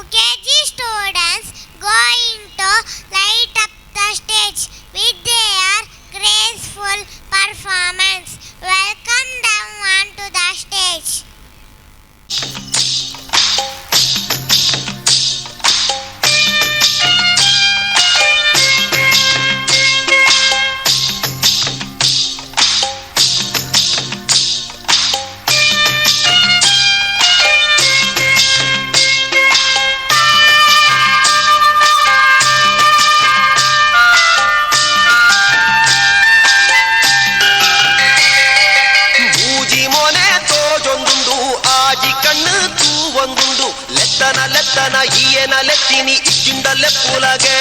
UKG students going to light up the stage with their graceful performance. Welcome them onto the stage. లెత్తన ఈయన లెత్తిని ఇచ్చిండల్లె పూలగే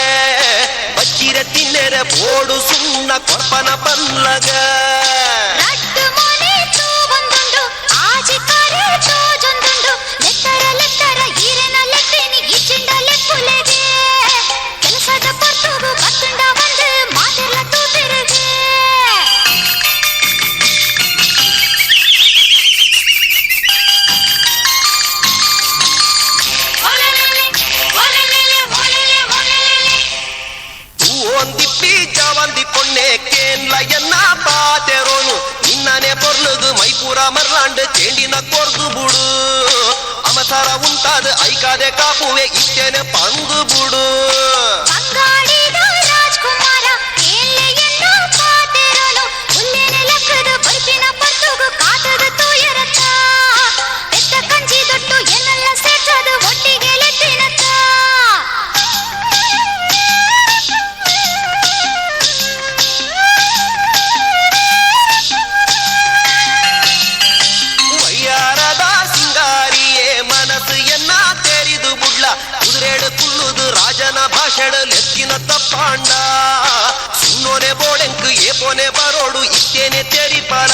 బచ్చిరె తిన్నెరె పోడు సున్న కొప్పన పల్లగా ಒಂದಿಪ್ಪಿ ಜವಂದಿ ಪೊಣ್ಣೆ ಕೇನ್ಲ ಎನ್ನ ಪಾತೆರೋನು ನಿನ್ನನೆ ಪೊರ್ಲುದು ಮೈಪೂರ ಮರ್ಲಾಂಡ್ ಚೇಂಡಿನ ಕೊರ್ದು ಬುಡು ಅಮಸರ ಉಂಟಾದ ಐಕಾದೆ ಕಾಪುವೆ ಇಷ್ಟೇನೆ ಪಂದು ಬುಡು ರಾಜನ ಭಾಷೆಡಲೆತ್ತಿನ ತಪ್ಪಾಂಡ ಸುನ್ನೋನೆ ಬೋಡೆಂಕ್ ಏಪೋನೆ ಬರೋಡು ಇತ್ತೇನೆ ತೆರಿಪಲ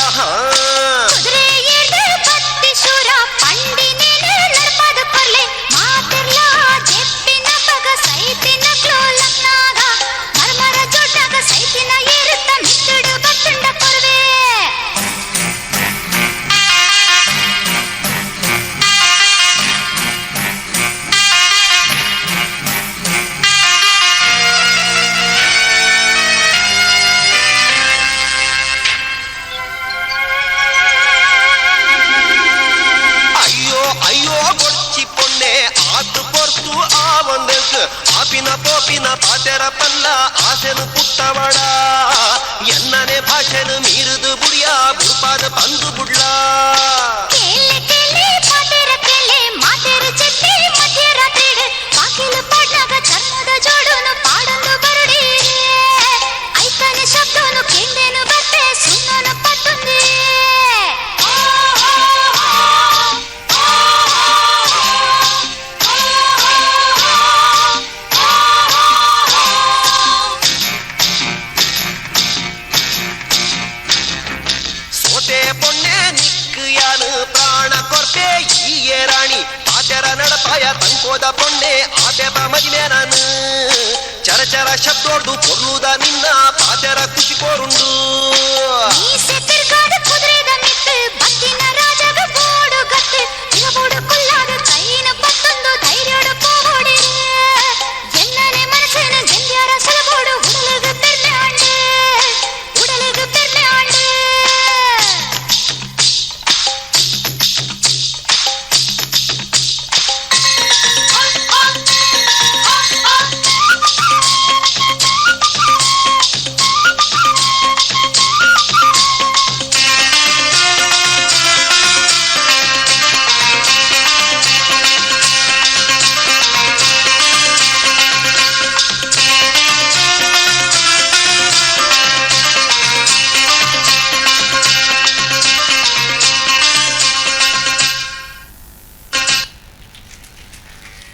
ಆಪಿನ ಪೋಪಿನ ಪಾತೆರ ಪಲ್ಲ ಆಸೆನು ಪುಟ್ಟವಳ ಎನ್ನನೆ ಭಾಷೆನು ಮೀರುದು ಬುಡಿಯ ಬುಡ್ಪಾದ ಬಂದು ಬುಡ್ಲ ಪೊಣ್ಣೆ ನಿಕ್ಕಿಯಾನು ಪ್ರಾಣ ಕೊರ್ತೆ ಈಯೇ ರಾಣಿ ಪಾತೆರ ನಡಪಾಯ ತಂಕೋದ ಪೊಣ್ಣೆ ಆತೆಪ ಮದಿನೆ ನಾನು ಚರಚರ ಶಬ್ದೋಡ್ದು ಕೊರ್ಲುದ ನಿನ್ನ ಪಾತೆರ ಖುಷಿ ಕೋರುಂಡು